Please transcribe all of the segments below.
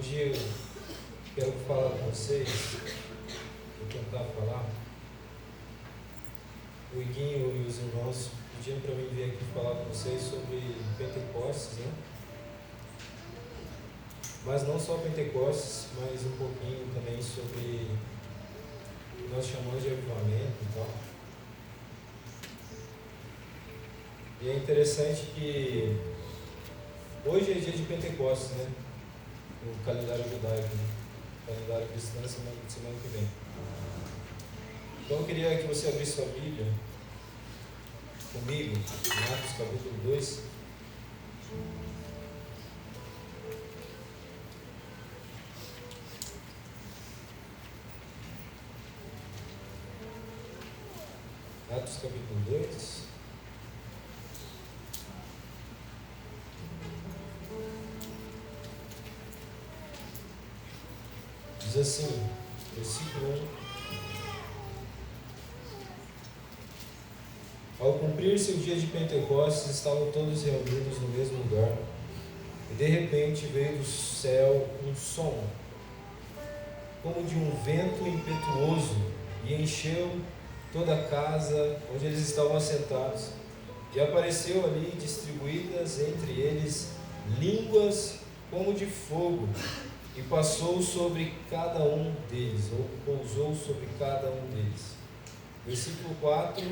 Hoje eu quero falar com vocês, vou tentar falar. O Iguinho e os irmãos pediram para mim vir aqui falar com vocês sobre Pentecostes, né? Mas não só Pentecostes, mas um pouquinho também sobre o que nós chamamos de avivamento e tal. E é interessante que hoje é dia de Pentecostes, né? No calendário judaico, né? Calendário cristão, semana que vem. Então eu queria que você abrisse sua Bíblia comigo, em Atos capítulo 2. Atos capítulo 2. Diz assim, versículo 1. Ao cumprir-se o dia de Pentecostes, estavam todos reunidos no mesmo lugar, e de repente veio do céu um som, como de um vento impetuoso, e encheu toda a casa onde eles estavam assentados, e apareceu ali distribuídas entre eles línguas como de fogo, e passou sobre cada um deles, ou pousou sobre cada um deles. Versículo 4.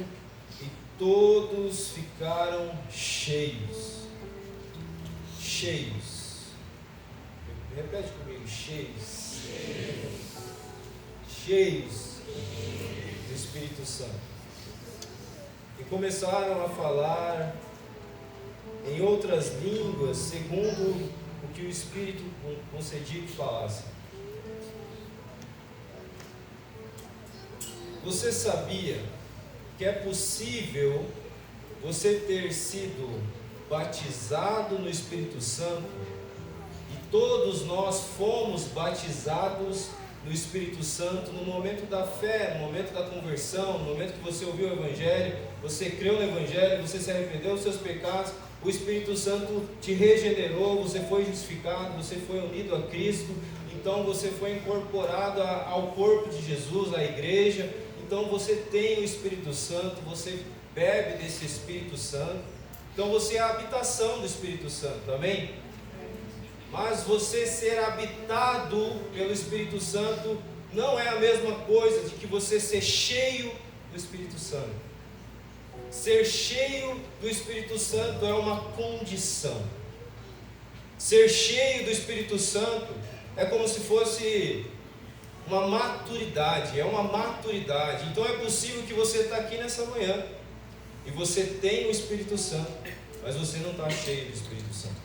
E todos ficaram cheios. Repete comigo, cheios. Cheios do Espírito Santo. E começaram a falar em outras línguas, segundo o que o Espírito concedia que falasse. Você sabia que é possível você ter sido batizado no Espírito Santo? E todos nós fomos batizados no Espírito Santo no momento da fé, no momento da conversão, no momento que você ouviu o Evangelho, você creu no Evangelho, você se arrependeu dos seus pecados, o Espírito Santo te regenerou, você foi justificado, você foi unido a Cristo, então você foi incorporado ao corpo de Jesus, à igreja. Então você tem o Espírito Santo, você bebe desse Espírito Santo, então você é a habitação do Espírito Santo, amém? Mas você ser habitado pelo Espírito Santo não é a mesma coisa de que você ser cheio do Espírito Santo. Ser cheio do Espírito Santo é uma condição. Ser cheio do Espírito Santo é como se fosse uma maturidade, é uma maturidade. Então é possível que você está aqui nessa manhã e você tem o Espírito Santo, mas você não está cheio do Espírito Santo.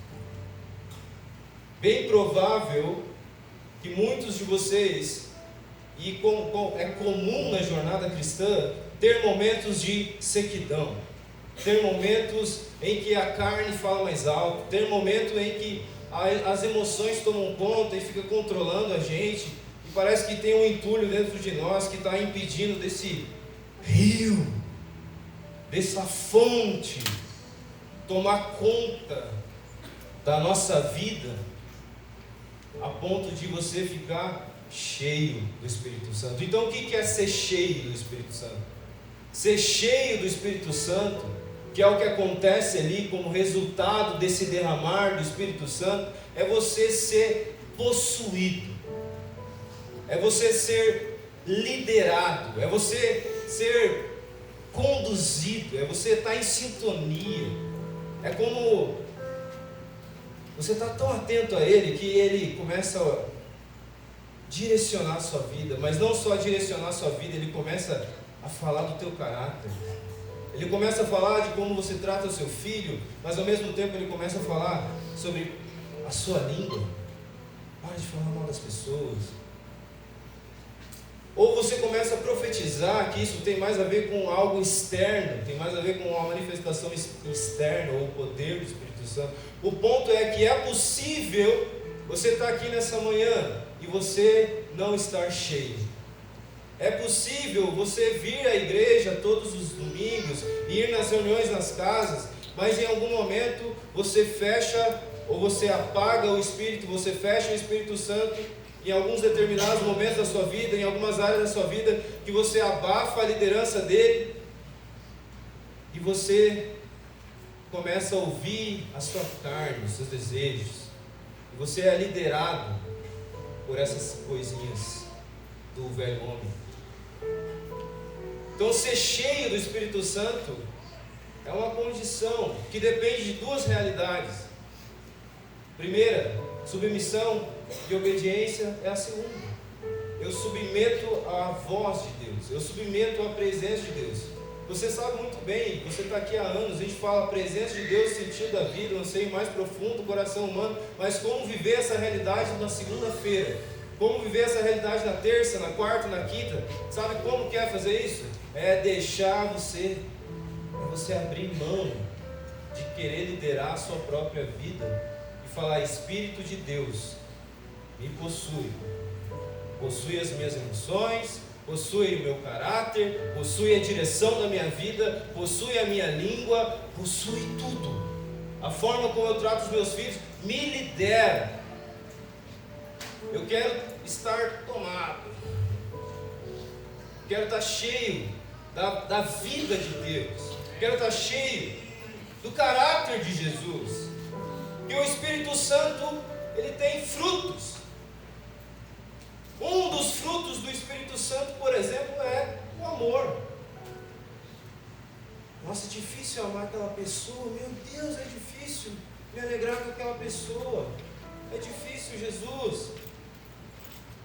Bem provável que muitos de vocês, e é comum na jornada cristã, ter momentos de sequidão, ter momentos em que a carne fala mais alto, ter momentos em que as emoções tomam conta e fica controlando a gente, e parece que tem um entulho dentro de nós que está impedindo desse rio, dessa fonte, tomar conta da nossa vida, a ponto de você ficar cheio do Espírito Santo. Então o que é ser cheio do Espírito Santo? Ser cheio do Espírito Santo, que é o que acontece ali como resultado desse derramar do Espírito Santo, é você ser possuído, é você ser liderado, é você ser conduzido, é você estar em sintonia. É como você está tão atento a Ele que Ele começa a direcionar a sua vida, mas não só direcionar a sua vida, Ele começa a falar do teu caráter. Ele começa a falar de como você trata o seu filho, mas ao mesmo tempo Ele começa a falar sobre a sua língua. Para de falar mal das pessoas. Ou você começa a profetizar que isso tem mais a ver com algo externo, tem mais a ver com uma manifestação externa, ou o poder do Espírito Santo. O ponto é que é possível você estar aqui nessa manhã e você não estar cheio. É possível você vir à igreja todos os domingos, ir nas reuniões nas casas, mas em algum momento você fecha ou você apaga o Espírito, você fecha o Espírito Santo em alguns determinados momentos da sua vida, em algumas áreas da sua vida, que você abafa a liderança dele e você começa a ouvir a sua carne, os seus desejos, e você é liderado por essas coisinhas do velho homem. Então, ser cheio do Espírito Santo é uma condição que depende de duas realidades. Primeira, submissão e obediência é a segunda. Eu submeto à voz de Deus, eu submeto à presença de Deus. Você sabe muito bem, você está aqui há anos, a gente fala a presença de Deus, sentido da vida, não sei, mais profundo do coração humano, mas como viver essa realidade na segunda-feira? Como viver essa realidade na terça, na quarta, na quinta? Sabe como que é fazer isso? É deixar você abrir mão de querer liderar a sua própria vida e falar: Espírito de Deus, me possui as minhas emoções, possui o meu caráter, possui a direção da minha vida, possui a minha língua, possui tudo. A forma como eu trato os meus filhos me lidera. Eu quero estar tomado, quero estar cheio da vida de Deus, quero estar cheio do caráter de Jesus. E o Espírito Santo, ele tem frutos. Um dos frutos do Espírito Santo, por exemplo, é o amor. Nossa, é difícil amar aquela pessoa. Meu Deus, é difícil me alegrar com aquela pessoa. É difícil, Jesus.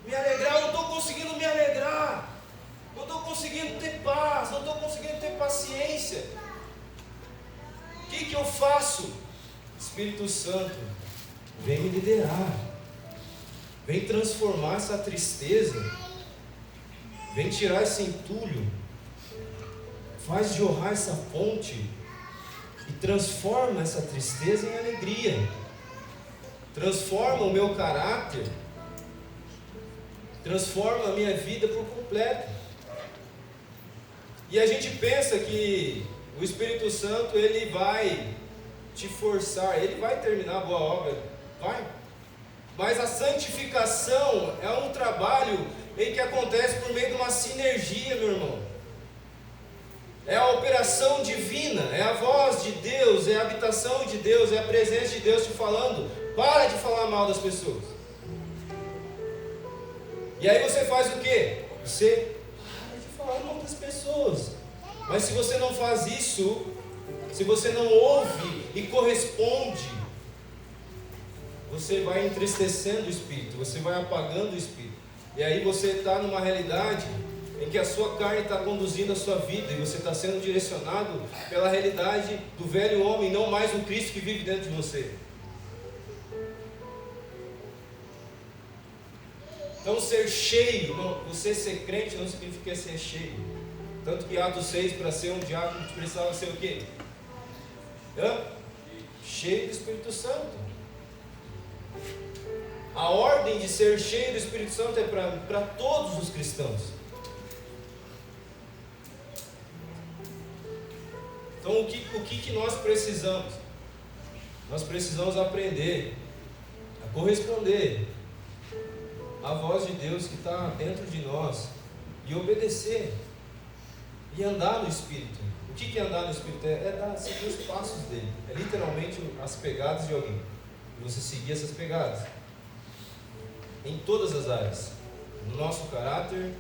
Me alegrar, eu não estou conseguindo me alegrar. Não estou conseguindo ter paz, não estou conseguindo ter paciência. O que eu faço? Espírito Santo, vem me liderar. Vem transformar essa tristeza. Vem tirar esse entulho. Faz jorrar essa fonte. E transforma essa tristeza em alegria. Transforma o meu caráter. Transforma a minha vida por completo. E a gente pensa que o Espírito Santo, ele vai te forçar, ele vai terminar a boa obra, vai. Mas a santificação é um trabalho em que acontece por meio de uma sinergia, meu irmão. É a operação divina, é a voz de Deus, é a habitação de Deus, é a presença de Deus te falando: para de falar mal das pessoas. E aí você faz o quê? Você para de falar mal das pessoas. Mas se você não faz isso, se você não ouve e corresponde, você vai entristecendo o Espírito, você vai apagando o Espírito. E aí você está numa realidade em que a sua carne está conduzindo a sua vida, e você está sendo direcionado pela realidade do velho homem, não mais o Cristo que vive dentro de você. Então, ser cheio, você ser crente não significa ser cheio. Tanto que Atos 6, para ser um diácono, precisava ser o quê? Cheio do Espírito Santo. A ordem de ser cheio do Espírito Santo é para todos os cristãos. Então, o que nós precisamos? Nós precisamos aprender a corresponder à voz de Deus que está dentro de nós e obedecer e andar no Espírito. O que é andar no Espírito? É seguir os passos dele. É literalmente as pegadas de alguém. E você seguir essas pegadas em todas as áreas, no nosso caráter,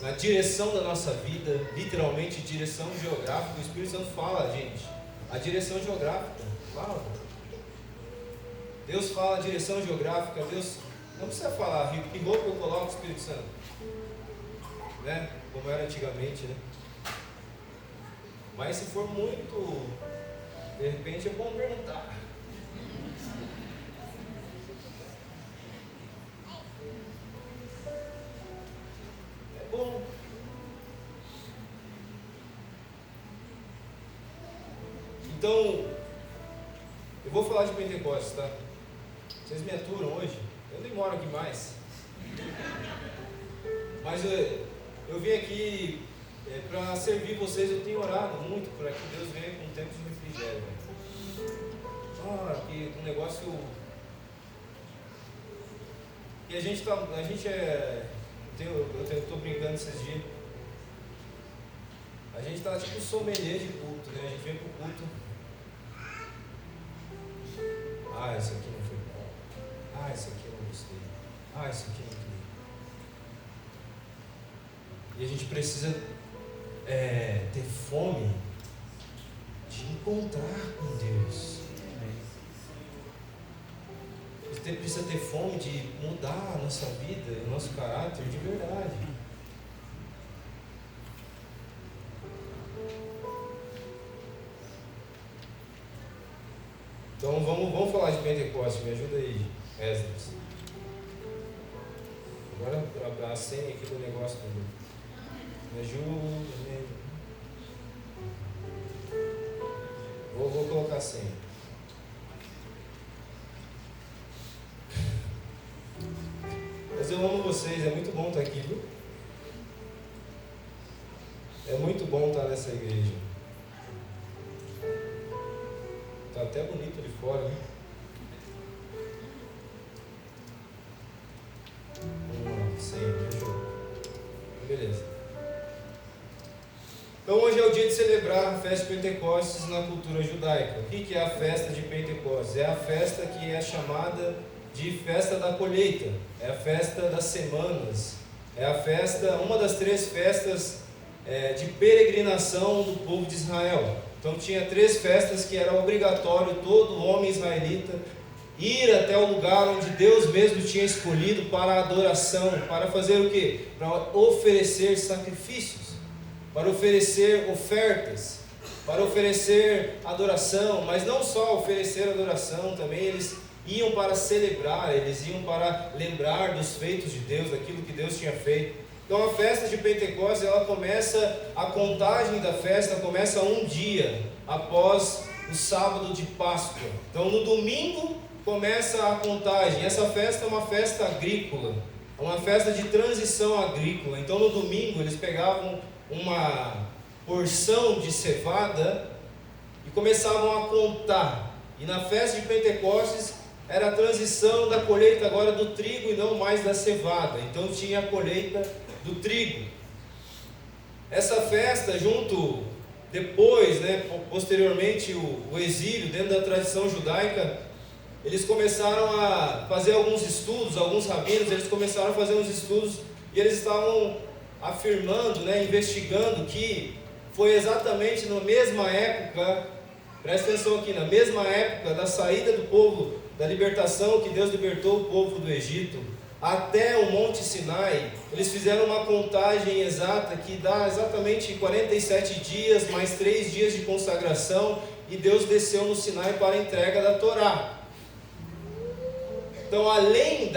na direção da nossa vida, literalmente direção geográfica. O Espírito Santo fala, gente, a direção geográfica, fala. Deus fala a direção geográfica. Deus não precisa falar que roupa eu coloco o Espírito Santo, né? Como era antigamente, né? Mas se for muito, de repente é bom perguntar. É bom. Então, eu vou falar de Pentecostes, tá? Vocês me aturam hoje? Eu demoro aqui mais. Mas eu vim aqui para servir vocês. Eu tenho orado muito para que Deus venha com um tempo de refrigério. que um negócio que eu estou brincando esses dias. A gente está tipo sommelier de culto, né? A gente vem pro culto. Isso aqui não foi bom. Isso aqui eu não gostei. Isso aqui não queria. E a gente precisa ter fome de encontrar com Deus. Você precisa ter fome de mudar a nossa vida e o nosso caráter de verdade. Então vamos falar de Pentecostes, me ajuda aí, Esdras. Agora a senha aqui do negócio também. Me ajuda. Vou colocar a senha. Mas eu amo vocês, é muito bom estar aqui, viu? É muito bom estar nessa igreja. Está até bonito ali fora, né? Vamos lá, senha, me ajuda. Beleza. Então hoje é o dia de celebrar a festa de Pentecostes na cultura judaica. O que é a festa de Pentecostes? É a festa que é chamada de festa da colheita, é a festa das semanas, é a festa, uma das 3 festas de peregrinação do povo de Israel. Então tinha 3 festas que era obrigatório todo homem israelita ir até o lugar onde Deus mesmo tinha escolhido para a adoração, para fazer o quê? Para oferecer sacrifícios, para oferecer ofertas, para oferecer adoração, mas não só oferecer adoração, também eles iam para celebrar, eles iam para lembrar dos feitos de Deus, daquilo que Deus tinha feito. Então a festa de Pentecostes, ela começa, a contagem da festa começa um dia após o sábado de Páscoa. Então no domingo começa a contagem. Essa festa é uma festa agrícola, é uma festa de transição agrícola. Então no domingo eles pegavam uma porção de cevada e começavam a contar. E na festa de Pentecostes era a transição da colheita agora do trigo e não mais da cevada. Então tinha a colheita do trigo. Essa festa, depois, posteriormente o exílio, dentro da tradição judaica, eles começaram a fazer alguns estudos, alguns rabinos, eles começaram a fazer uns estudos e eles estavam afirmando, investigando que foi exatamente na mesma época, presta atenção aqui, na mesma época da saída do povo, da libertação que Deus libertou o povo do Egito, até o Monte Sinai, eles fizeram uma contagem exata que dá exatamente 47 dias, mais 3 dias de consagração, e Deus desceu no Sinai para a entrega da Torá. Então, além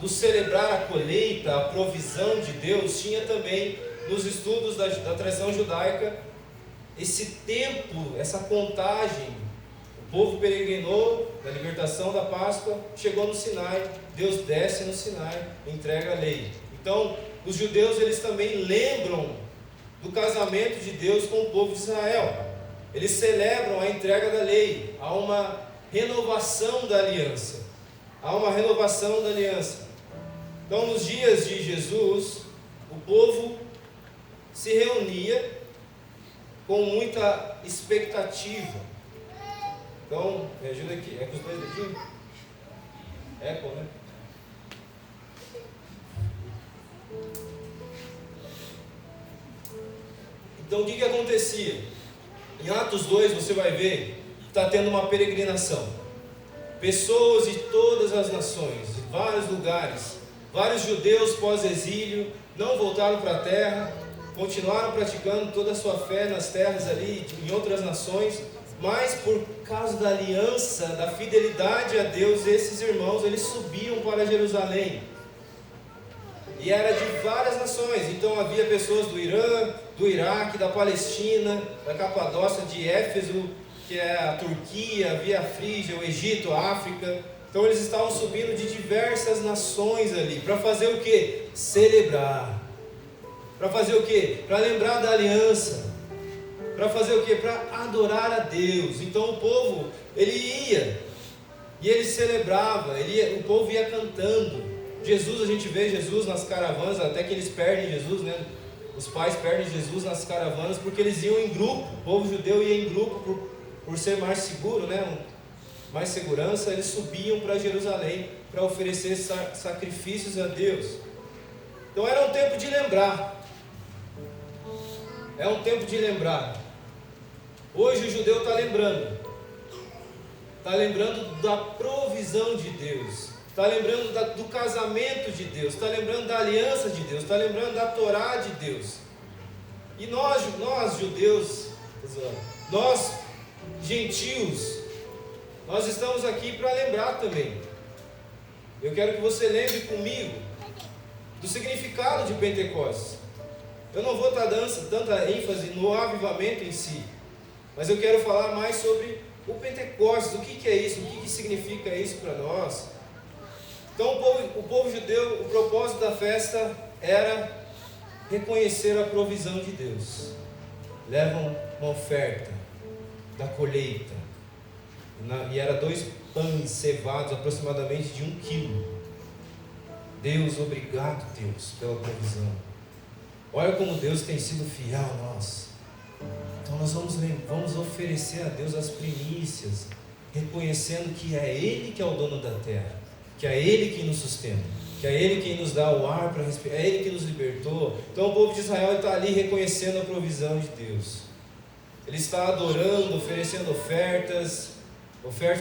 do celebrar a colheita, a provisão de Deus, tinha também, nos estudos da tradição judaica, esse tempo, essa contagem. O povo peregrinou da libertação da Páscoa, chegou no Sinai, Deus desce no Sinai, entrega a lei. Então, os judeus eles também lembram do casamento de Deus com o povo de Israel. Eles celebram a entrega da lei, há uma renovação da aliança. Há uma renovação da aliança. Então, nos dias de Jesus, o povo se reunia com muita expectativa. Então, me ajuda aqui. É com os 2 dedinhos? Eco, né? Então, o que acontecia? Em Atos 2, você vai ver que está tendo uma peregrinação. Pessoas de todas as nações, de vários lugares, vários judeus pós-exílio, não voltaram para a terra, continuaram praticando toda a sua fé nas terras ali, em outras nações, mas por causa da aliança, da fidelidade a Deus, esses irmãos, eles subiam para Jerusalém. E era de várias nações, então havia pessoas do Irã, do Iraque, da Palestina, da Capadócia, de Éfeso, que é a Turquia, havia a Frígia, o Egito, a África. Então eles estavam subindo de diversas nações ali, para fazer o quê? Celebrar. Para fazer o quê? Para lembrar da aliança. Para fazer o quê? Para adorar a Deus. Então o povo, ele ia, e ele celebrava, o povo ia cantando. Jesus, a gente vê Jesus nas caravanas, até que eles perdem Jesus, né? Os pais perdem Jesus nas caravanas, porque eles iam em grupo. O povo judeu ia em grupo por ser mais seguro, né? Mais segurança. Eles subiam para Jerusalém para oferecer sacrifícios a Deus. Então era um tempo de lembrar. É um tempo de lembrar. Hoje o judeu está lembrando. Está lembrando da provisão de Deus. Está lembrando do casamento de Deus. Está lembrando da aliança de Deus. Está lembrando da Torá de Deus. E nós judeus, nós gentios, nós estamos aqui para lembrar também. Eu quero que você lembre comigo do significado de Pentecostes. Eu não vou estar dando tanta ênfase no avivamento em si, mas eu quero falar mais sobre o Pentecostes, o que é isso, o que significa isso para nós. Então o povo judeu, o propósito da festa era reconhecer a provisão de Deus. Levam uma oferta da colheita, e era 2 pães cevados, aproximadamente de 1 quilo. Deus, obrigado Deus pela provisão. Olha como Deus tem sido fiel a nós. Então nós vamos oferecer a Deus as primícias, reconhecendo que é Ele que é o dono da terra, que é Ele que nos sustenta, que é Ele quem nos dá o ar para respirar, é Ele que nos libertou. Então o povo de Israel está ali reconhecendo a provisão de Deus. Ele está adorando, oferecendo ofertas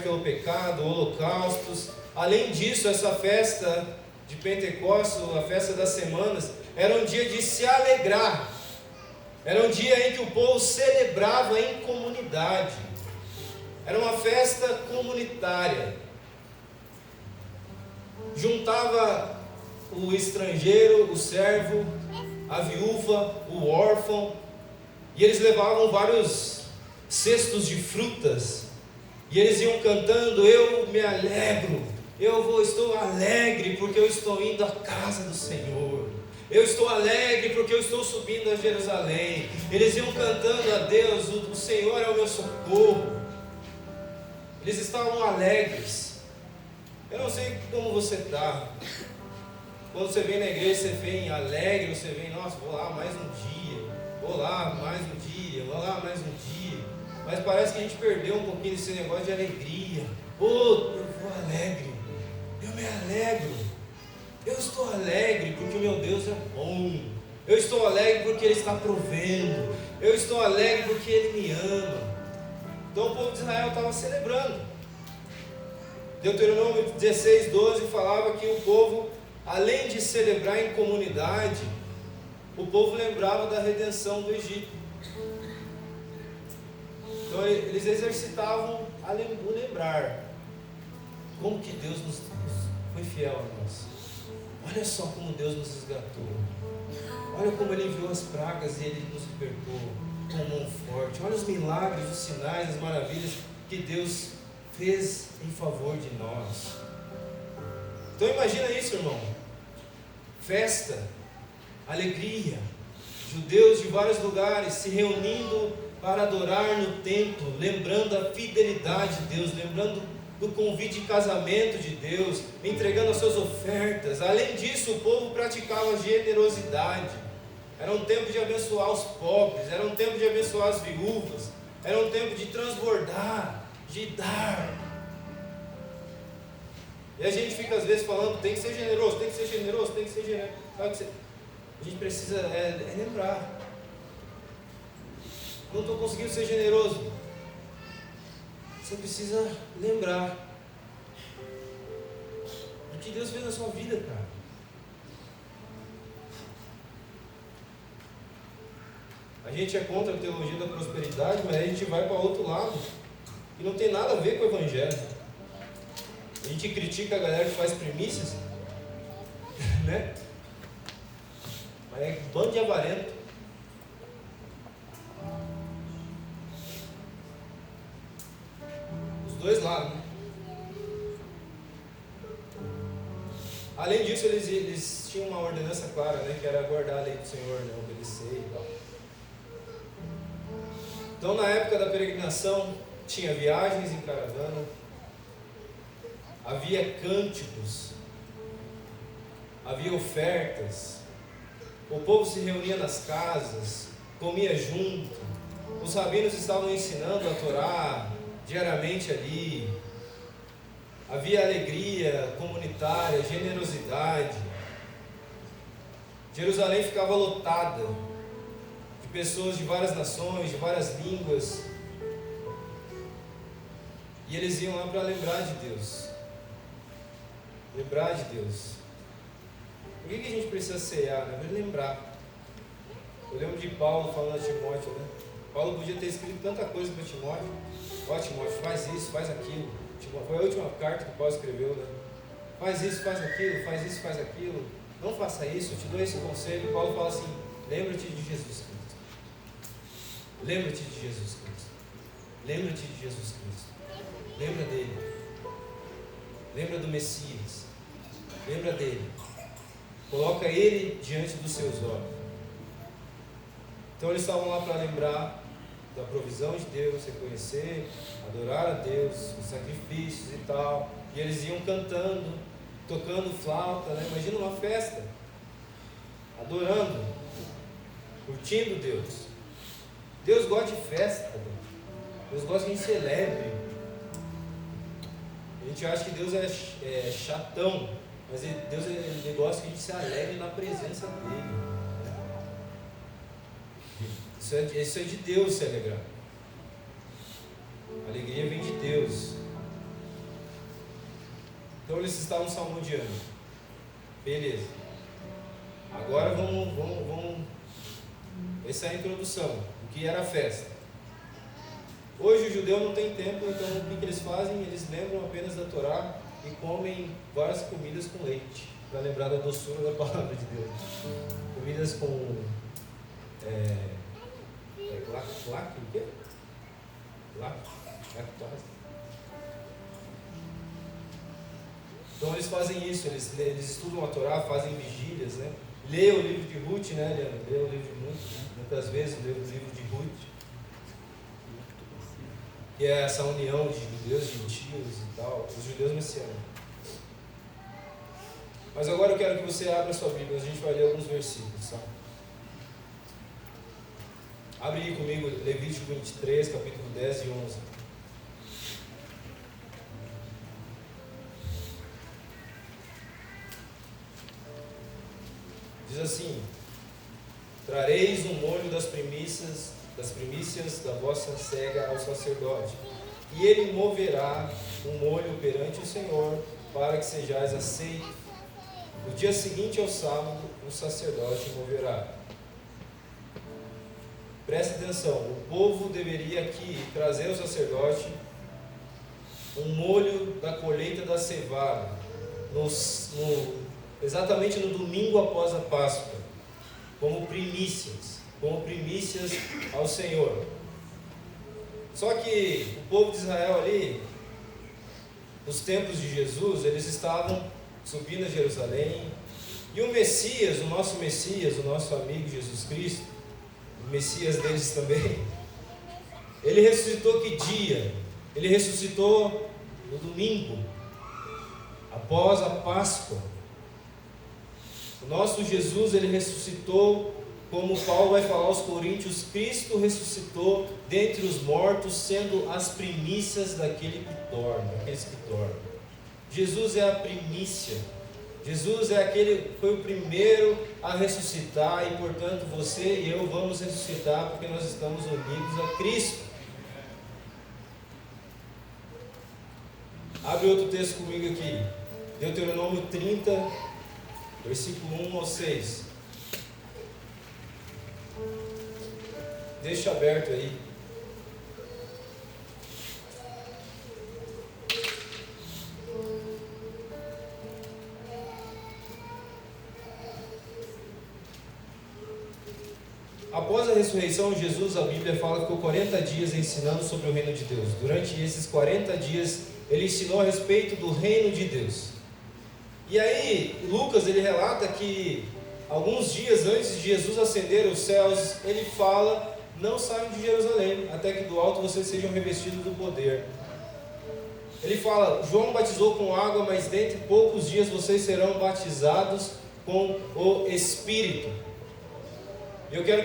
pelo pecado, holocaustos. Além disso, essa festa de Pentecostes, a festa das semanas, era um dia de se alegrar. Era um dia em que o povo celebrava em comunidade. Era uma festa comunitária. Juntava o estrangeiro, o servo, a viúva, o órfão, e eles levavam vários cestos de frutas, e eles iam cantando: eu me alegro, estou alegre porque eu estou indo à casa do Senhor, eu estou alegre porque eu estou subindo a Jerusalém. Eles iam cantando a Deus: o Senhor é o meu socorro. Eles estavam alegres. Eu não sei como você está. Quando você vem na igreja, você vem alegre, você vem: nossa, vou lá mais um dia, vou lá mais um dia, vou lá mais um dia. Mas parece que a gente perdeu um pouquinho desse negócio de alegria. Eu vou alegre, eu me alegro, eu estou alegre porque o meu Deus é bom, eu estou alegre porque Ele está provendo, eu estou alegre porque Ele me ama. Então o povo de Israel estava celebrando. Deuteronômio 16:12 falava que o povo, além de celebrar em comunidade, o povo lembrava da redenção do Egito. Então eles exercitavam o lembrar como que Deus foi fiel a nós. Olha só como Deus nos resgatou. Olha como Ele enviou as pragas e Ele nos libertou com mão forte. Olha os milagres, os sinais, as maravilhas que Deus fez em favor de nós. Então imagina isso, irmão. Festa, alegria, judeus de vários lugares se reunindo para adorar no templo, lembrando a fidelidade de Deus, lembrando do convite de casamento de Deus, entregando as suas ofertas. Além disso, o povo praticava generosidade. Era um tempo de abençoar os pobres, era um tempo de abençoar as viúvas, era um tempo de transbordar, de dar. E a gente fica às vezes falando: tem que ser generoso, tem que ser generoso, tem que ser generoso. A gente precisa lembrar. Não estou conseguindo ser generoso. Você precisa lembrar do que Deus fez na sua vida, cara. A gente é contra a teologia da prosperidade, mas a gente vai para outro lado e não tem nada a ver com o Evangelho. A gente critica a galera que faz primícias, né? Mas é um bando de avarento. Dois lados, né? Além disso, eles tinham uma ordenança clara, né? Que era guardar a lei do Senhor, né? Obedecer e tal. Então, na época da peregrinação, tinha viagens em caravana, havia cânticos, havia ofertas, o povo se reunia nas casas, comia junto, os rabinos estavam ensinando a Torá diariamente ali, havia alegria comunitária, generosidade. Jerusalém ficava lotada de pessoas de várias nações, de várias línguas, e eles iam lá para lembrar de Deus. Lembrar de Deus. Por que a gente precisa cear? Né? Para lembrar. Eu lembro de Paulo falando a Timóteo, né? Paulo podia ter escrito tanta coisa para Timóteo. Ó, Timóteo, faz isso, faz aquilo. Foi a última carta que Paulo escreveu, né? Faz isso, faz aquilo, faz isso, faz aquilo. Não faça isso, eu te dou esse conselho. Paulo fala assim: lembra-te de Jesus Cristo. Lembra-te de Jesus Cristo. Lembra-te de Jesus Cristo. Lembra dele. Lembra do Messias. Lembra dele. Coloca ele diante dos seus olhos. Então eles estavam lá para lembrar da provisão de Deus, reconhecer, adorar a Deus, os sacrifícios e tal. E eles iam cantando, tocando flauta, né? Imagina uma festa, adorando, curtindo Deus. Deus gosta de festa, Deus gosta que a gente celebre. A gente acha que Deus é chatão, mas Deus ele gosta que a gente se alegre na presença dele. Isso é de Deus se alegrar. A alegria vem de Deus. Então eles estavam salmodiando. Beleza. Agora vamos. Essa é a introdução. O que era a festa? Hoje o judeu não tem tempo, então o que eles fazem? Eles lembram apenas da Torá e comem várias comidas com leite, para lembrar da doçura da palavra de Deus. Comidas com lactose. Então eles fazem isso, eles estudam a Torá, fazem vigílias, né? Lê o livro de Ruth, né, Leandro? Lê o livro de Ruth, muitas vezes lê o livro de Ruth, que é essa união de judeus, gentios e tal, os judeus messiânicos. Mas agora eu quero que você abra a sua Bíblia, a gente vai ler alguns versículos, tá? Abre aí comigo Levítico 23, capítulo 10 e 11. Diz assim: trareis um molho das primícias da vossa cega ao sacerdote, e ele moverá um molho perante o Senhor, para que sejais aceitos. No dia seguinte ao sábado, o sacerdote moverá. Preste atenção, o povo deveria aqui trazer ao sacerdote um molho da colheita da cevada, exatamente no domingo após a Páscoa, como primícias ao Senhor. Só que o povo de Israel ali, nos tempos de Jesus, eles estavam subindo a Jerusalém, e o Messias, o nosso amigo Jesus Cristo, o Messias deles também, ele ressuscitou que dia? Ele ressuscitou no domingo, após a Páscoa. O nosso Jesus, ele ressuscitou, como Paulo vai falar aos Coríntios, Cristo ressuscitou dentre os mortos, sendo as primícias daqueles que dormem. Jesus é a primícia. Jesus foi o primeiro a ressuscitar, e portanto você e eu vamos ressuscitar, porque nós estamos unidos a Cristo. Abre outro texto comigo aqui, Deuteronômio 30, versículo 1 ao 6. Deixa aberto aí. Após a ressurreição, Jesus, a Bíblia fala que ficou 40 dias ensinando sobre o reino de Deus. Durante esses 40 dias, ele ensinou a respeito do reino de Deus. E aí, Lucas, ele relata que alguns dias antes de Jesus ascender aos céus, ele fala não saiam de Jerusalém, até que do alto vocês sejam revestidos do poder. Ele fala, João batizou com água, mas dentro de poucos dias vocês serão batizados com o Espírito. Eu quero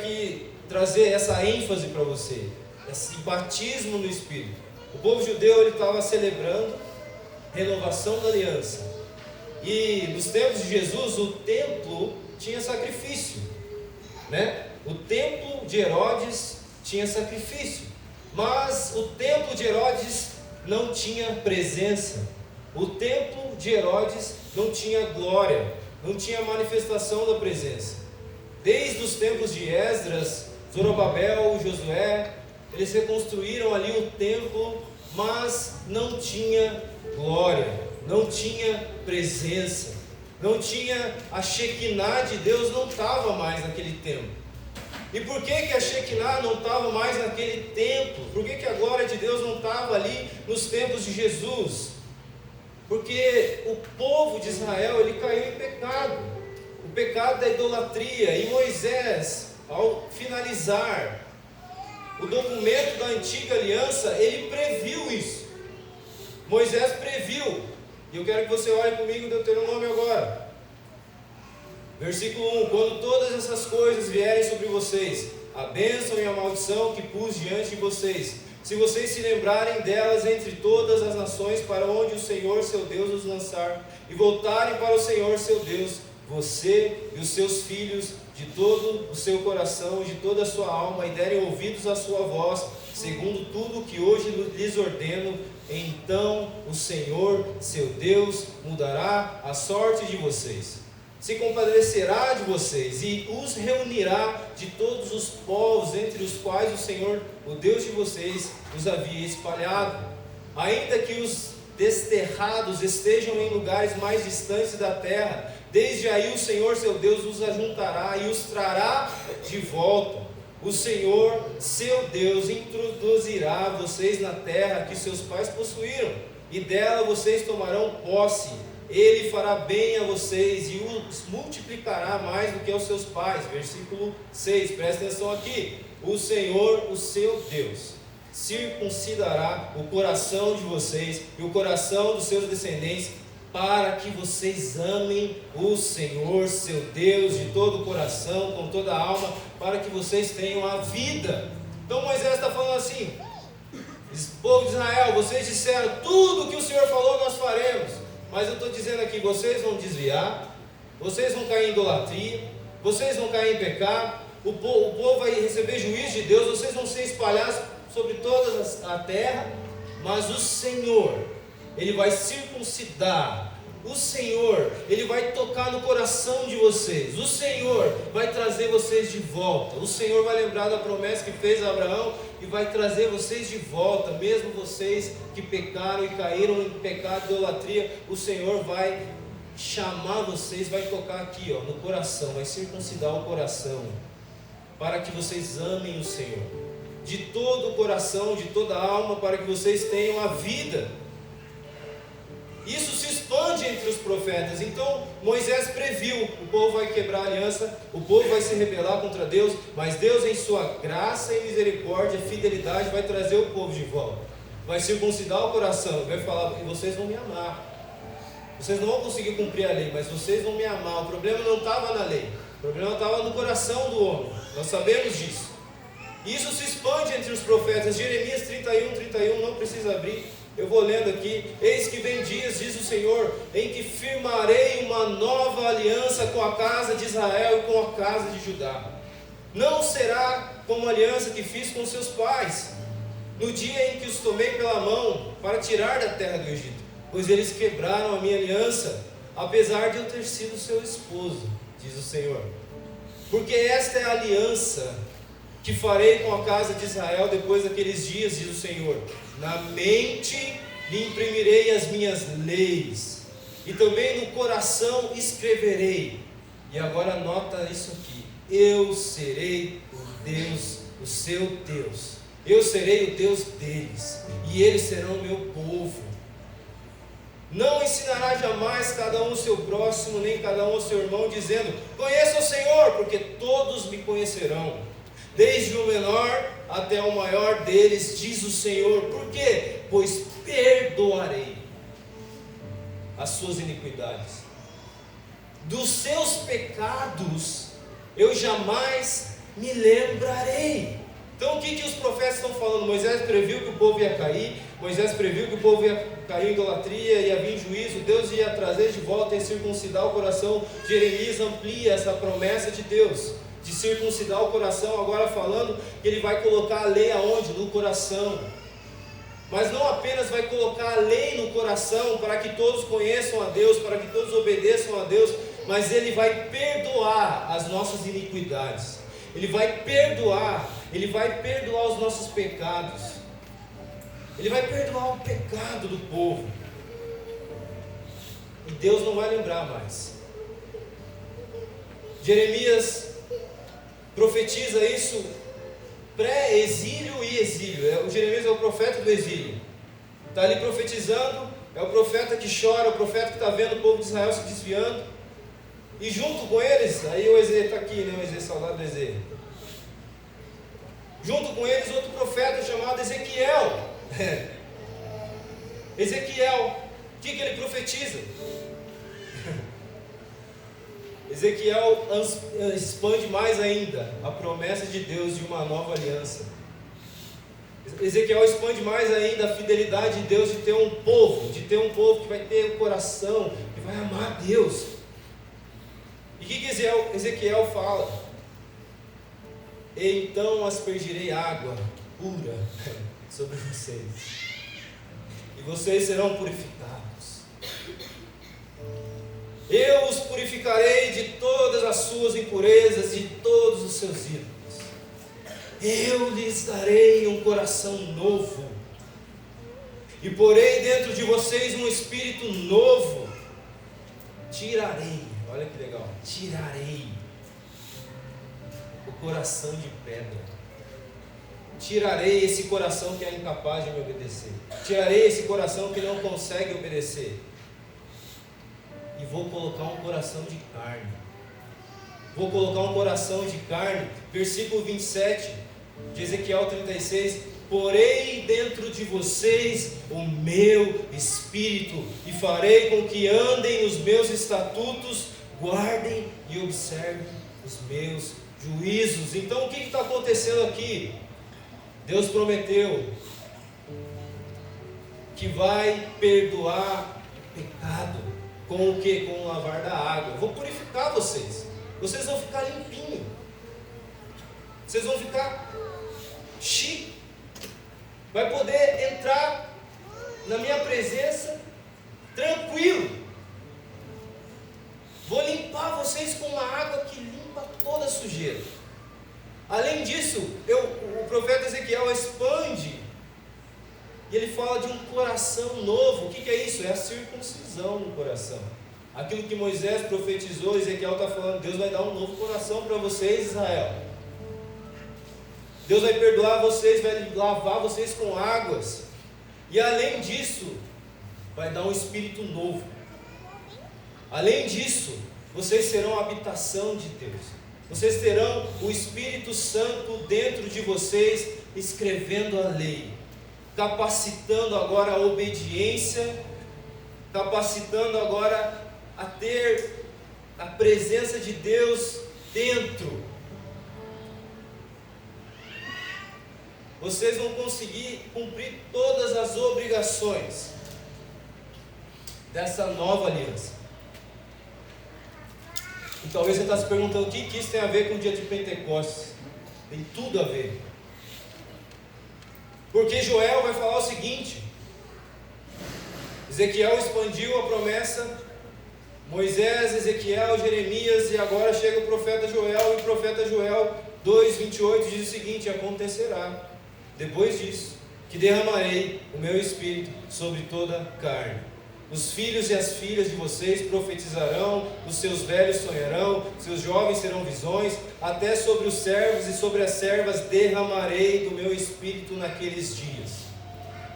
trazer essa ênfase para você, esse batismo no Espírito. O povo judeu ele estava celebrando renovação da aliança. E nos tempos de Jesus, o templo tinha sacrifício, né? O templo de Herodes tinha sacrifício, mas o templo de Herodes não tinha presença. O templo de Herodes não tinha glória, não tinha manifestação da presença. Desde os tempos de Esdras, Zorobabel, Josué, eles reconstruíram ali o templo, mas não tinha glória, não tinha presença, não tinha a Shekinah de Deus, não estava mais naquele templo. E por que a Shekinah não estava mais naquele templo? Por que a glória de Deus não estava ali nos tempos de Jesus? Porque o povo de Israel ele caiu em pecado, o pecado da idolatria. E Moisés, ao finalizar o documento da antiga aliança, ele previu isso. Moisés previu. E eu quero que você olhe comigo em Deuteronômio agora. Versículo 1: quando todas essas coisas vierem sobre vocês, a bênção e a maldição que pus diante de vocês, se vocês se lembrarem delas entre todas as nações para onde o Senhor seu Deus os lançar, e voltarem para o Senhor seu Deus, você e os seus filhos, de todo o seu coração e de toda a sua alma, e derem ouvidos à sua voz, segundo tudo o que hoje lhes ordeno, então o Senhor seu Deus mudará a sorte de vocês, se compadecerá de vocês e os reunirá de todos os povos entre os quais o Senhor, o Deus de vocês, os havia espalhado. Ainda que os desterrados estejam em lugares mais distantes da terra, desde aí o Senhor seu Deus os ajuntará e os trará de volta. O Senhor seu Deus introduzirá vocês na terra que seus pais possuíram, e dela vocês tomarão posse. Ele fará bem a vocês e os multiplicará mais do que aos seus pais. Versículo 6, presta atenção aqui. O Senhor, o seu Deus, circuncidará o coração de vocês e o coração dos seus descendentes, para que vocês amem o Senhor seu Deus de todo o coração, com toda a alma, para que vocês tenham a vida. Então Moisés está falando assim: povo de Israel, vocês disseram tudo que o Senhor falou nós faremos. Mas eu estou dizendo aqui, vocês vão desviar, vocês vão cair em idolatria, vocês vão cair em pecado, o povo vai receber juízo de Deus, vocês vão ser espalhados sobre toda a terra, mas o Senhor, Ele vai circuncidar, o Senhor, Ele vai tocar no coração de vocês, o Senhor vai trazer vocês de volta, o Senhor vai lembrar da promessa que fez a Abraão e vai trazer vocês de volta, mesmo vocês que pecaram e caíram em pecado de idolatria, o Senhor vai chamar vocês, vai tocar aqui no coração, vai circuncidar o coração, para que vocês amem o Senhor, de todo o coração, de toda a alma, para que vocês tenham a vida. Isso se expande entre os profetas. Então Moisés previu, o povo vai quebrar a aliança, o povo vai se rebelar contra Deus, mas Deus em sua graça e misericórdia e fidelidade vai trazer o povo de volta, vai circuncidar o coração, vai falar: vocês vão me amar, vocês não vão conseguir cumprir a lei, mas vocês vão me amar. O problema não estava na lei, o problema estava no coração do homem, nós sabemos disso. Isso se expande entre os profetas. Jeremias 31, não precisa abrir, eu vou lendo aqui: eis que vem dias, diz o Senhor, em que firmarei uma nova aliança com a casa de Israel e com a casa de Judá. Não será como a aliança que fiz com seus pais, no dia em que os tomei pela mão para tirar da terra do Egito, pois eles quebraram a minha aliança, apesar de eu ter sido seu esposo, diz o Senhor. Porque esta é a aliança que farei com a casa de Israel depois daqueles dias, diz o Senhor. Na mente lhe imprimirei as minhas leis, e também no coração escreverei. E agora anota isso aqui: eu serei o Deus, o seu Deus. Eu serei o Deus deles, e eles serão o meu povo. Não ensinará jamais cada um o seu próximo, nem cada um o seu irmão, dizendo: conheça o Senhor, porque todos me conhecerão, desde o menor até o maior deles, diz o Senhor. Por quê? Pois perdoarei as suas iniquidades, dos seus pecados eu jamais me lembrarei. Então o que os profetas estão falando? Moisés previu que o povo ia cair, Moisés previu que o povo ia cair em idolatria, ia vir juízo, Deus ia trazer de volta e circuncidar o coração. Jeremias amplia essa promessa de Deus, de circuncidar o coração, agora falando que Ele vai colocar a lei aonde? No coração. Mas não apenas vai colocar a lei no coração para que todos conheçam a Deus, para que todos obedeçam a Deus, mas Ele vai perdoar as nossas iniquidades. Ele vai perdoar os nossos pecados. Ele vai perdoar o pecado do povo. E Deus não vai lembrar mais. Jeremias profetiza isso pré-exílio e exílio. O Jeremias é o profeta do exílio. Está ali profetizando, é o profeta que chora, o profeta que está vendo o povo de Israel se desviando. E junto com eles, aí o Ezê está aqui, né? O Ezê, saudade do Ezê. Junto com eles, outro profeta chamado Ezequiel. Ezequiel, o que ele profetiza? Ezequiel expande mais ainda a promessa de Deus de uma nova aliança. Ezequiel expande mais ainda a fidelidade de Deus de ter um povo que vai ter o coração, que vai amar Deus. E o que Ezequiel fala? Então aspergirei água pura sobre vocês, e vocês serão purificados. Eu os purificarei de todas as suas impurezas e de todos os seus ídolos. Eu lhes darei um coração novo, e porei dentro de vocês um espírito novo. Tirarei, olha que legal, tirarei o coração de pedra. Tirarei esse coração que é incapaz de me obedecer. Tirarei esse coração que não consegue obedecer. E vou colocar um coração de carne. Vou colocar um coração de carne. Versículo 27 de Ezequiel 36. Porei dentro de vocês o meu espírito, e farei com que andem nos meus estatutos, guardem e observem os meus juízos. Então o que está acontecendo aqui? Deus prometeu que vai perdoar o pecado. Com o que? Com o lavar da água. Eu vou purificar vocês. Vocês vão ficar limpinhos. Vocês vão ficar chique. Vai poder entrar na minha presença tranquilo. Vou limpar vocês com uma água que limpa toda a sujeira. Além disso, o profeta Ezequiel expande e ele fala de um coração novo. O que é isso? É a circuncisão no coração. Aquilo que Moisés profetizou, Ezequiel está falando, Deus vai dar um novo coração para vocês, Israel. Deus vai perdoar vocês, vai lavar vocês com águas. E além disso, vai dar um espírito novo. Além disso, vocês serão a habitação de Deus. Vocês terão o Espírito Santo dentro de vocês, escrevendo a lei, capacitando agora a obediência, capacitando agora a ter a presença de Deus dentro. Vocês vão conseguir cumprir todas as obrigações dessa nova aliança. E talvez você está se perguntando o que isso tem a ver com o dia de Pentecostes. Tem tudo a ver. Porque Joel vai falar o seguinte: Ezequiel expandiu a promessa, Moisés, Ezequiel, Jeremias, e agora chega o profeta Joel, e o profeta Joel 2:28 diz o seguinte: acontecerá depois disso que derramarei o meu espírito sobre toda a carne. Os filhos e as filhas de vocês profetizarão, os seus velhos sonharão, seus jovens terão visões, até sobre os servos e sobre as servas derramarei do meu espírito naqueles dias.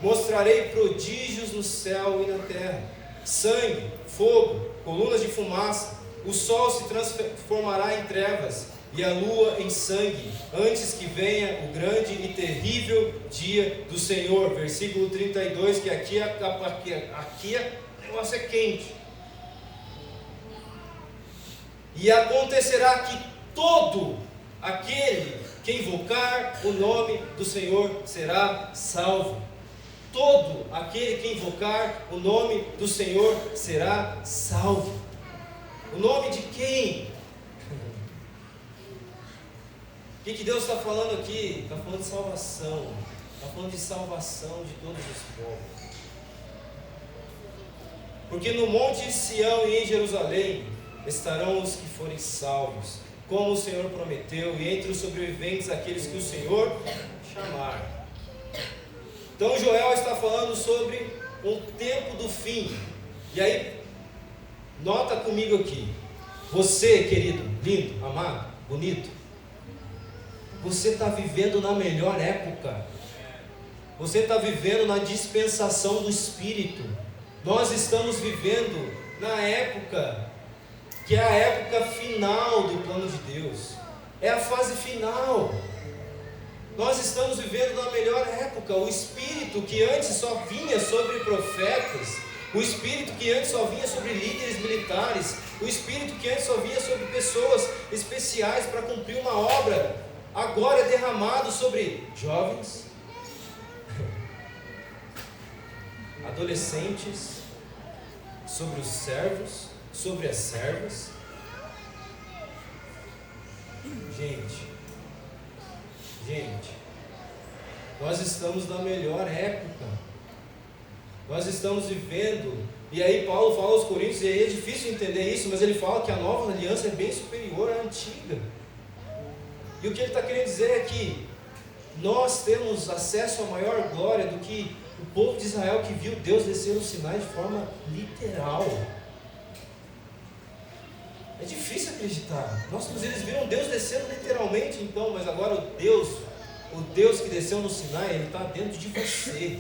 Mostrarei prodígios no céu e na terra, sangue, fogo, colunas de fumaça, o sol se transformará em trevas, e a lua em sangue, antes que venha o grande e terrível dia do Senhor. Versículo 32, que aqui o negócio é quente. E acontecerá que todo aquele que invocar o nome do Senhor será salvo. Todo aquele que invocar o nome do Senhor será salvo. O nome de quem? O que Deus está falando aqui? Está falando de salvação. Está falando de salvação de todos os povos. Porque no monte Sião e em Jerusalém estarão os que forem salvos, como o Senhor prometeu, e entre os sobreviventes aqueles que o Senhor chamar. Então Joel está falando sobre um tempo do fim. E aí, nota comigo aqui. Você, querido, lindo, amado, bonito, você está vivendo na melhor época. Você está vivendo na dispensação do Espírito. Nós estamos vivendo na época que é a época final do plano de Deus. É a fase final. Nós estamos vivendo na melhor época. O Espírito que antes só vinha sobre profetas, o Espírito que antes só vinha sobre líderes militares, o Espírito que antes só vinha sobre pessoas especiais para cumprir uma obra, agora é derramado sobre jovens, adolescentes, sobre os servos, sobre as servas. Gente, nós estamos na melhor época. Nós estamos vivendo, e aí Paulo fala aos Coríntios, e aí é difícil entender isso, mas ele fala que a nova aliança é bem superior à antiga. E o que ele está querendo dizer é que nós temos acesso à maior glória do que o povo de Israel, que viu Deus descer no Sinai de forma literal. É difícil acreditar. Nossa, mas eles viram Deus descendo literalmente então, mas agora o Deus que desceu no Sinai, Ele está dentro de você.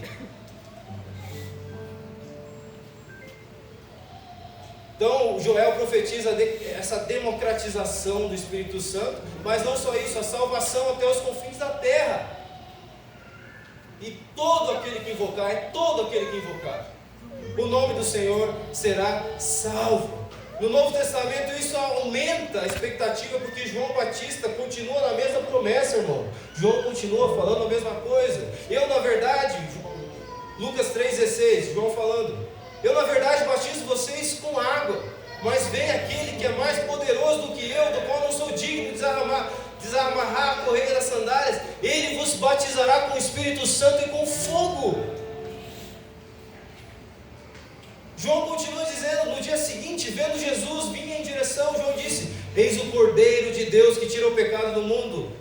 Então Joel profetiza essa democratização do Espírito Santo, mas não só isso, a salvação até os confins da terra. E todo aquele que invocar, o nome do Senhor será salvo. No Novo Testamento isso aumenta a expectativa, porque João Batista continua na mesma promessa, irmão. João continua falando a mesma coisa. Eu, na verdade, Lucas 3,16, João falando, eu, na verdade, batizo vocês com água, mas vem aquele que é mais poderoso do que eu, do qual não sou digno de desamarrar a correia das sandálias. Ele vos batizará com o Espírito Santo e com fogo. João continua dizendo, no dia seguinte, vendo Jesus vir em direção, João disse, eis o Cordeiro de Deus que tira o pecado do mundo.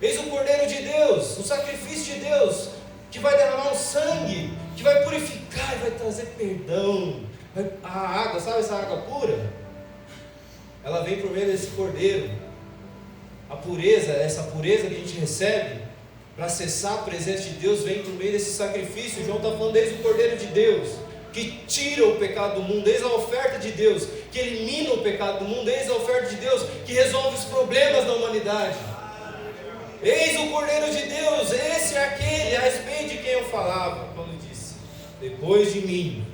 Eis o Cordeiro de Deus, o sacrifício de Deus, que vai derramar um sangue, que vai purificar e vai trazer perdão. A água, sabe essa água pura? Ela vem por meio desse Cordeiro. A pureza, essa pureza que a gente recebe para acessar a presença de Deus, vem por meio desse sacrifício. João está falando desde o Cordeiro de Deus, que tira o pecado do mundo, eis a oferta de Deus, que elimina o pecado do mundo, eis a oferta de Deus, que resolve os problemas da humanidade. Eis o Cordeiro de Deus, esse é aquele a respeito de quem eu falava, quando disse, depois de mim,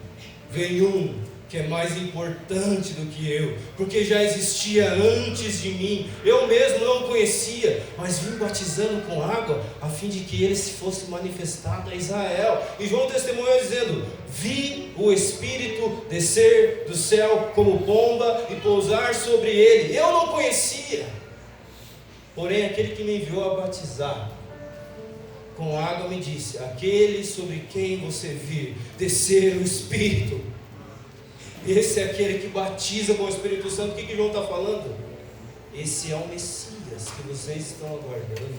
vem um que é mais importante do que eu, porque já existia antes de mim, eu mesmo não o conhecia, mas vim batizando com água, a fim de que ele se fosse manifestado a Israel. E João testemunhou dizendo, vi o Espírito descer do céu como pomba e pousar sobre ele. Eu não conhecia, porém aquele que me enviou a batizar com água me disse, aquele sobre quem você vir descer o Espírito, esse é aquele que batiza com o Espírito Santo. O que João está falando? Esse é o Messias que vocês estão aguardando.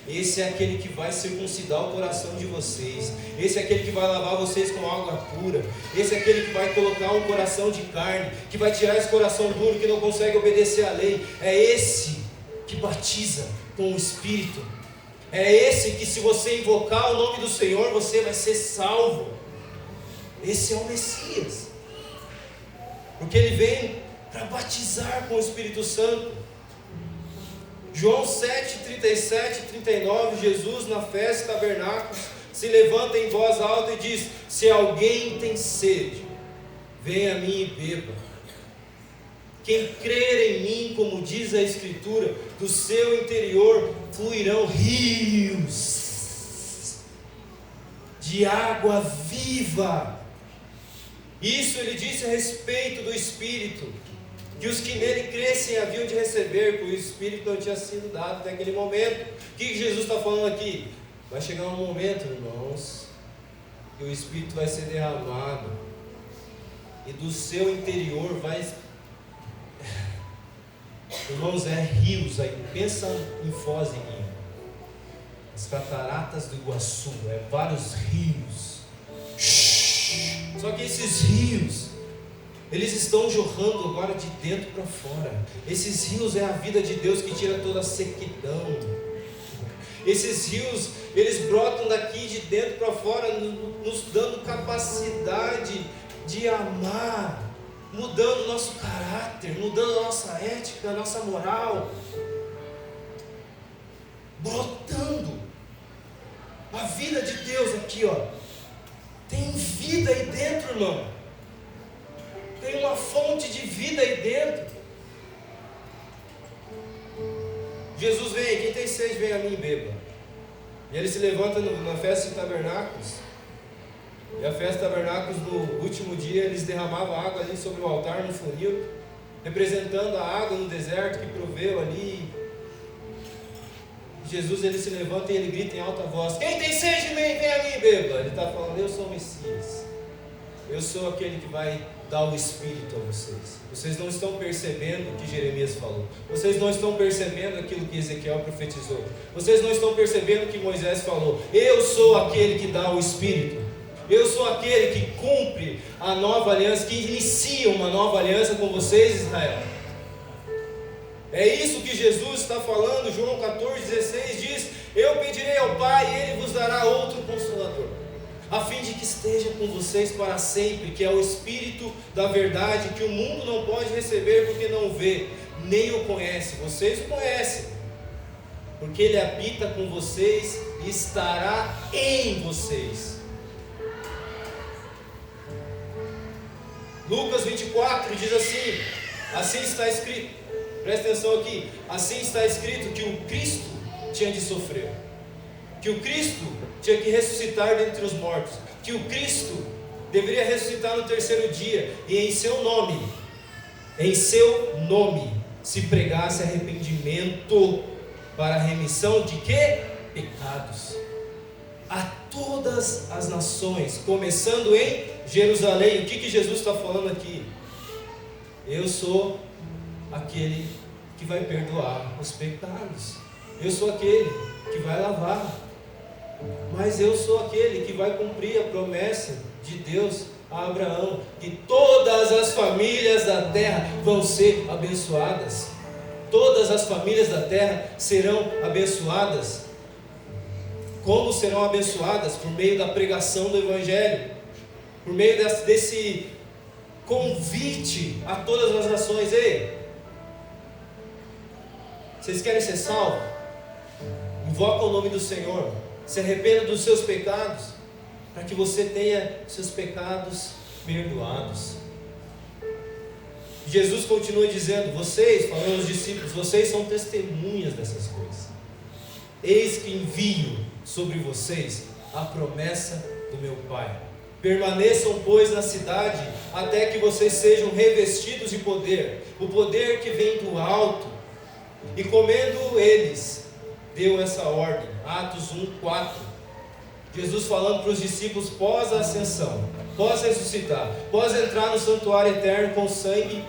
Esse é aquele que vai circuncidar o coração de vocês. Esse é aquele que vai lavar vocês com água pura. Esse é aquele que vai colocar um coração de carne, que vai tirar esse coração duro que não consegue obedecer à lei. É esse que batiza com o Espírito. É esse que, se você invocar o nome do Senhor, você vai ser salvo. Esse é o Messias, porque ele vem para batizar com o Espírito Santo. João 7, 37 e 39, Jesus na festa tabernáculos se levanta em voz alta e diz: se alguém tem sede, venha a mim e beba. Quem crer em mim, como diz a Escritura, do seu interior fluirão rios de água viva. Isso ele disse a respeito do Espírito, que os que nele crescem haviam de receber, porque o Espírito não tinha sido dado até aquele momento. O que Jesus está falando aqui? Vai chegar um momento, irmãos, que o Espírito vai ser derramado, e do seu interior vai... Irmãos, rios aí, pensa em Foz e Guia, as cataratas do Iguaçu, vários rios. Só que esses rios, eles estão jorrando agora de dentro para fora. Esses rios é a vida de Deus que tira toda a sequidão. Esses rios, eles brotam daqui de dentro para fora, nos dando capacidade de amar, mudando o nosso caráter, mudando a nossa ética, a nossa moral, brotando a vida de Deus aqui, tem vida aí dentro, irmão, tem uma fonte de vida aí dentro. Jesus vem, quem tem sede vem a mim e beba. E ele se levanta na festa de tabernáculos. E a festa de tabernáculos, no último dia, eles derramavam água ali sobre o altar, no funil, representando a água no deserto que proveu ali. Jesus, ele se levanta e ele grita em alta voz: quem tem sede, vem a mim e beba. Ele está falando: eu sou o Messias, eu sou aquele que vai dar o Espírito a vocês. Vocês não estão percebendo o que Jeremias falou, vocês não estão percebendo aquilo que Ezequiel profetizou, vocês não estão percebendo o que Moisés falou. Eu sou aquele que dá o Espírito, eu sou aquele que cumpre a nova aliança, que inicia uma nova aliança com vocês, Israel. É isso que Jesus está falando. João 14,16 diz: eu pedirei ao Pai e Ele vos dará outro Consolador, a fim de que esteja com vocês para sempre, que é o Espírito da verdade, que o mundo não pode receber porque não vê, nem o conhece. Vocês o conhecem, porque Ele habita com vocês e estará em vocês. Lucas 24 diz assim: assim está escrito, presta atenção aqui, assim está escrito que o Cristo tinha de sofrer, que o Cristo tinha que ressuscitar dentre os mortos, que o Cristo deveria ressuscitar no terceiro dia, e em seu nome se pregasse arrependimento para a remissão de quê? Pecados, a todas as nações, começando em Jerusalém. O que Jesus está falando aqui? Eu sou aquele que vai perdoar os pecados, eu sou aquele que vai lavar, mas eu sou aquele que vai cumprir a promessa de Deus a Abraão, que todas as famílias da terra vão ser abençoadas. Todas as famílias da terra serão abençoadas. Como serão abençoadas? Por meio da pregação do Evangelho, por meio desse convite a todas as nações. Ei, vocês querem ser salvos? Invoca o nome do Senhor, se arrependa dos seus pecados, para que você tenha seus pecados perdoados. Jesus continua dizendo: vocês, falando aos discípulos, vocês são testemunhas dessas coisas. Eis que envio sobre vocês a promessa do meu Pai. Permaneçam, pois, na cidade, até que vocês sejam revestidos de poder, o poder que vem do alto. E comendo eles, deu essa ordem. Atos 1:4. Jesus falando para os discípulos pós a ascensão, pós ressuscitar, pós entrar no santuário eterno com sangue.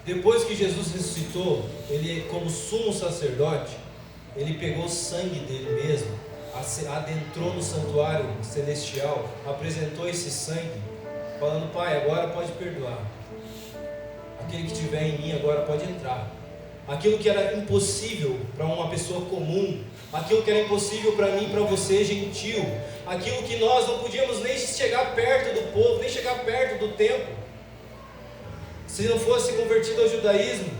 Depois que Jesus ressuscitou, ele, como sumo sacerdote, ele pegou o sangue dele mesmo, adentrou no santuário celestial, apresentou esse sangue, falando: Pai, agora pode perdoar, aquele que estiver em mim agora pode entrar. aquilo que era impossível para uma pessoa comum, aquilo que era impossível para mim e para você, gentil, aquilo que nós não podíamos nem chegar perto do povo, nem chegar perto do templo, se não fosse convertido ao judaísmo,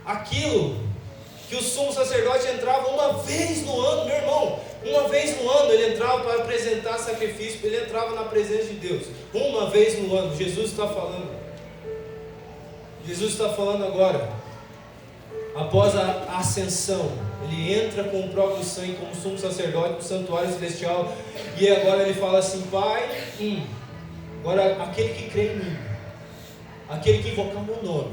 aquilo que o sumo sacerdote entrava uma vez no ano, meu irmão, uma vez no ano ele entrava para apresentar sacrifício, ele entrava na presença de Deus, uma vez no ano. Jesus está falando agora, após a ascensão, ele entra com o próprio sangue como sumo sacerdote no santuário celestial, e agora ele fala assim: Pai, agora aquele que crê em mim, aquele que invocar o meu nome,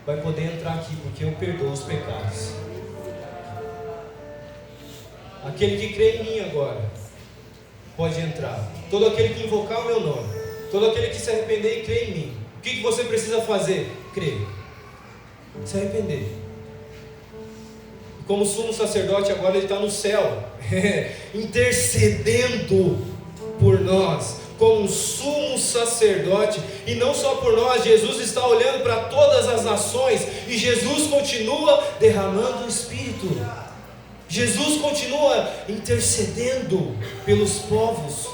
vai poder entrar aqui, porque eu perdoo os pecados. Aquele que crê em mim agora pode entrar. Todo aquele que invocar o meu nome, todo aquele que se arrepender e crer em mim, o que você precisa fazer? Crer, se arrepender. E como sumo sacerdote agora ele está no céu intercedendo por nós, como um sumo sacerdote, e não só por nós. Jesus está olhando para todas as nações, e Jesus continua derramando o Espírito, Jesus continua intercedendo pelos povos.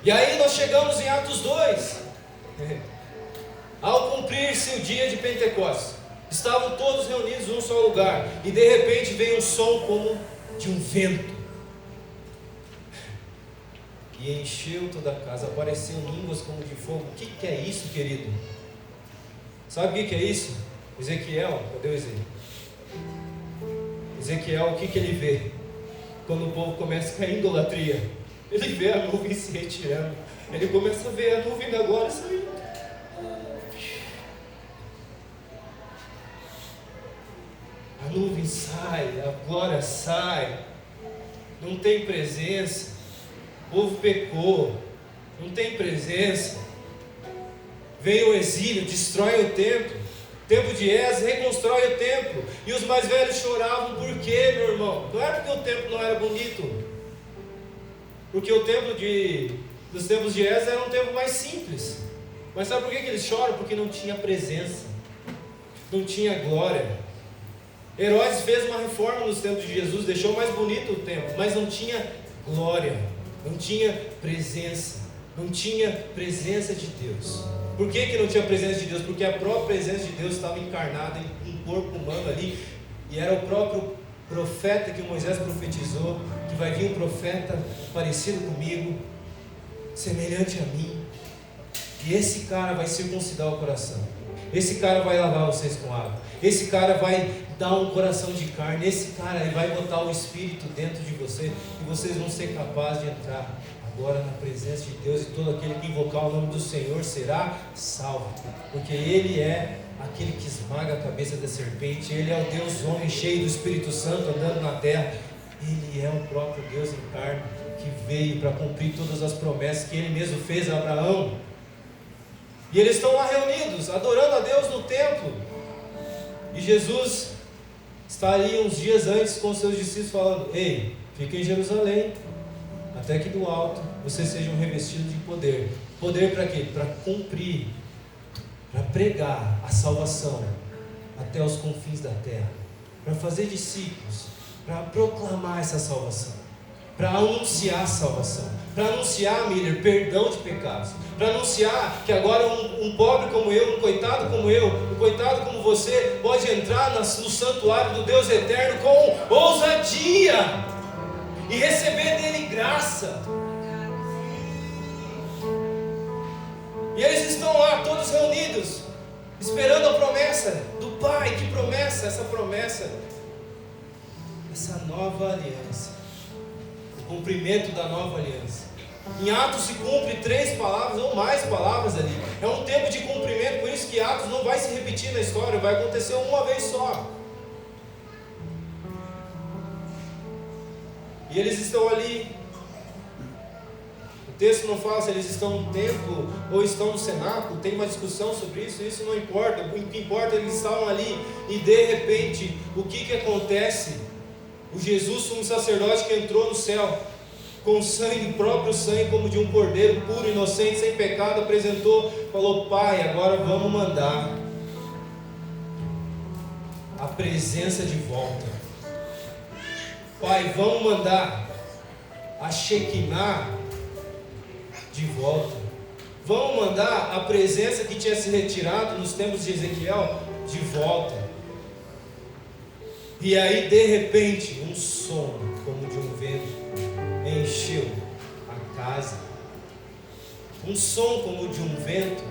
E aí nós chegamos em Atos 2, ao cumprir-se o dia de Pentecostes, estavam todos reunidos num só lugar, e de repente veio um som como de um vento, e encheu toda a casa, apareceram línguas como de fogo. O que é isso, querido? Sabe o que é isso? Ezequiel, cadê o Ezequiel? Ezequiel, o que ele vê? Quando o povo começa a cair em idolatria, ele vê a nuvem se retirando, ele começa a ver a nuvem da glória saindo. A nuvem sai, a glória sai, não tem presença, o povo pecou, não tem presença, vem o exílio, destrói o templo de Esdras, reconstrói o templo, e os mais velhos choravam. Por quê, meu irmão? Não era porque o templo não era bonito, porque o templo dos templos de Esdras era um templo mais simples, mas sabe por que eles choram? Porque não tinha presença, não tinha glória. Herodes fez uma reforma nos templos de Jesus, deixou mais bonito o templo, mas não tinha glória, não tinha presença, não tinha presença de Deus. Por que não tinha presença de Deus? Porque a própria presença de Deus estava encarnada em um corpo humano ali, e era o próprio profeta que Moisés profetizou, que vai vir um profeta parecido comigo, semelhante a mim, e esse cara vai circuncidar o coração, esse cara vai lavar vocês com água, esse cara vai dar um coração de carne, esse cara vai botar o Espírito dentro de você, e vocês vão ser capazes de entrar agora na presença de Deus, e todo aquele que invocar o nome do Senhor será salvo, porque Ele é aquele que esmaga a cabeça da serpente, Ele é o Deus homem cheio do Espírito Santo andando na terra, Ele é o próprio Deus em carne, que veio para cumprir todas as promessas que Ele mesmo fez a Abraão. E eles estão lá reunidos, adorando a Deus no templo, e Jesus está ali uns dias antes com os seus discípulos falando: ei, fiquem em Jerusalém, até que do alto vocês sejam revestidos de poder. Poder para quê? Para cumprir, para pregar a salvação até os confins da terra, para fazer discípulos, para proclamar essa salvação, para anunciar a salvação, para anunciar, Miller, perdão de pecados, para anunciar que agora um pobre como eu, um coitado como eu, um coitado como você, pode entrar no santuário do Deus eterno com ousadia e receber dele graça. E eles estão lá todos reunidos, esperando a promessa do Pai. Que promessa? Essa promessa, essa nova aliança, o cumprimento da nova aliança. Em Atos se cumpre 3 palavras ou mais palavras ali, é um tempo de cumprimento. Por isso que Atos não vai se repetir na história, vai acontecer uma vez só. E eles estão ali. O texto não fala se eles estão no templo ou estão no cenáculo, tem uma discussão sobre isso, isso não importa. O que importa é que eles estavam ali, e de repente, o que acontece? O Jesus, sumo sacerdote que entrou no céu, com sangue, o próprio sangue, como de um cordeiro puro, inocente, sem pecado, apresentou, falou: Pai, agora vamos mandar a presença de volta. Pai, vamos mandar a Shekinah de volta. Vamos mandar a presença que tinha se retirado nos tempos de Ezequiel de volta. E aí, de repente, um som como de um vento encheu a casa. Um som como de um vento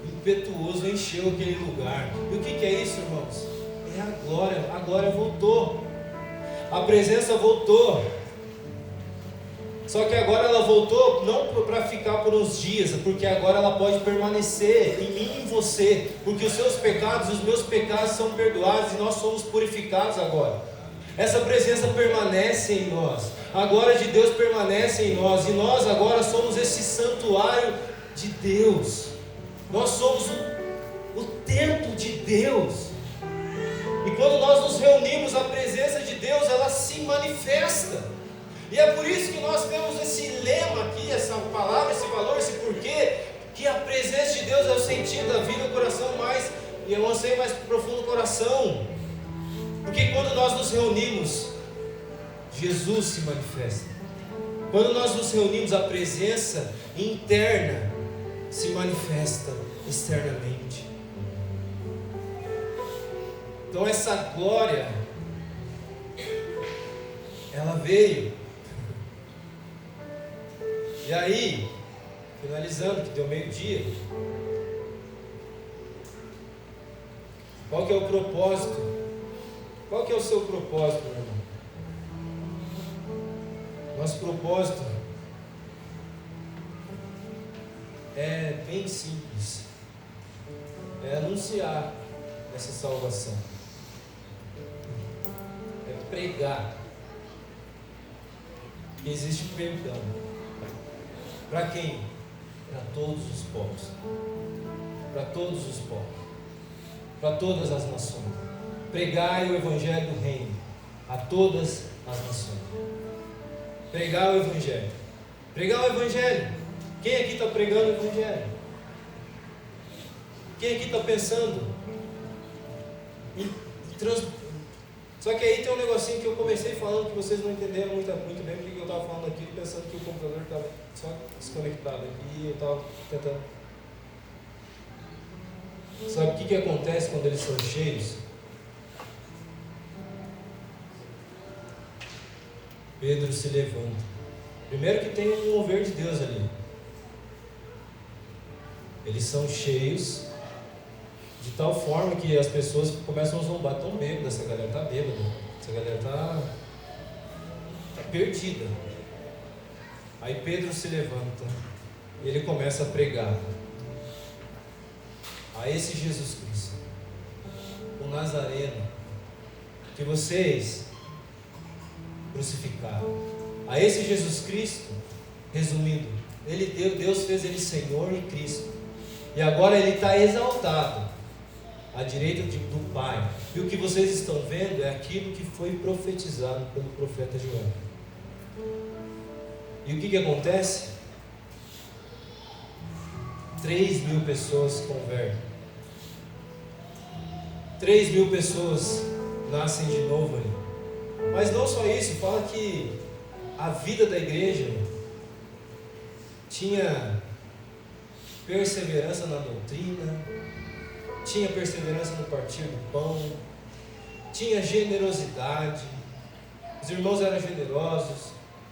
impetuoso encheu aquele lugar. E o que é isso, irmãos? É a glória voltou. A presença voltou. Só que agora ela voltou não para ficar por uns dias, porque agora ela pode permanecer em mim e em você, porque os seus pecados, os meus pecados são perdoados e nós somos purificados agora. Essa presença permanece em nós, a glória de Deus permanece em nós, e nós agora somos esse santuário de Deus. Nós somos o templo de Deus. E quando nós nos reunimos, a presença de Deus, ela se manifesta. E é por isso que nós temos esse lema aqui, essa palavra, esse valor, esse porquê, que a presença de Deus é o sentido da vida, o coração mais, e eu anseio mais profundo do coração. Porque quando nós nos reunimos, Jesus se manifesta. Quando nós nos reunimos, a presença interna se manifesta externamente. Então essa glória, ela veio. E aí, finalizando, que deu meio-dia, qual que é o propósito? Qual que é o seu propósito, meu irmão? Nosso propósito é bem simples. É anunciar essa salvação. É pregar que existe perdão. Para quem? Para todos os povos. Para todos os povos. Para todas as nações. Pregai o Evangelho do Reino a todas as nações. Pregar o Evangelho. Pregar o Evangelho. Quem aqui está pregando o Evangelho? Quem aqui está pensando em Só que aí tem um negocinho que eu comecei falando que vocês não entenderam muito bem, porque eu estava falando aquilo pensando que o computador estava só desconectado aqui e eu estava tentando. Sabe o que acontece quando eles são cheios? Pedro se levanta. Primeiro que tem um mover de Deus ali. Eles são cheios de tal forma que as pessoas começam a zombar. Tão bêbada, essa galera está bêbada. Essa galera está perdida. Aí Pedro se levanta e ele começa a pregar a esse Jesus Cristo, o Nazareno, que vocês crucificaram. A esse Jesus Cristo, resumindo, Deus fez ele Senhor e Cristo. E agora ele está exaltado à direita do Pai. E o que vocês estão vendo é aquilo que foi profetizado pelo profeta Joel. E o que acontece? 3.000 pessoas se convertem. 3.000 pessoas nascem de novo ali. Mas não só isso, fala que a vida da igreja tinha perseverança na doutrina, tinha perseverança no partir do pão, tinha generosidade, os irmãos eram generosos,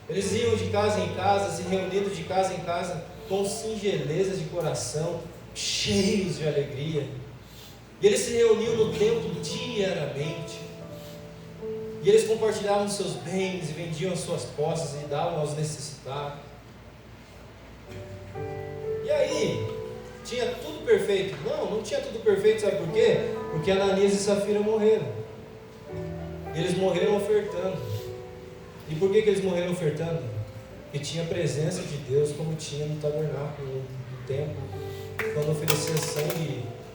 eles iam de casa em casa, se reunindo de casa em casa, com singeleza de coração, cheios de alegria, e eles se reuniam no templo diariamente, e eles compartilhavam os seus bens, e vendiam as suas posses, e davam aos necessitados. E aí, tinha tudo perfeito? Não tinha tudo perfeito, sabe por quê? Porque Ananias e Safira morreram. E eles morreram ofertando. E por que eles morreram ofertando? Porque tinha a presença de Deus, como tinha no tabernáculo, no templo, quando oferecia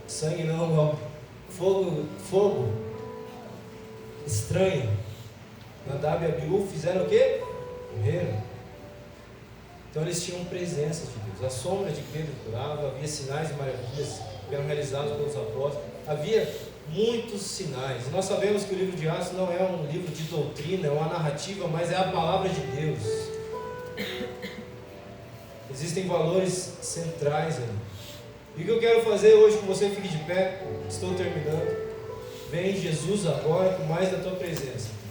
sangue não, fogo estranho. Nadab e Abiú fizeram o quê? Morreram. Então eles tinham presença de Deus. A sombra de Pedro curava, havia sinais e maravilhas que eram realizados pelos apóstolos. Havia muitos sinais. Nós sabemos que o livro de Atos não é um livro de doutrina, é uma narrativa, mas é a palavra de Deus. Existem valores centrais ali. E o que eu quero fazer hoje com você, fique de pé, estou terminando. Vem Jesus agora com mais da tua presença.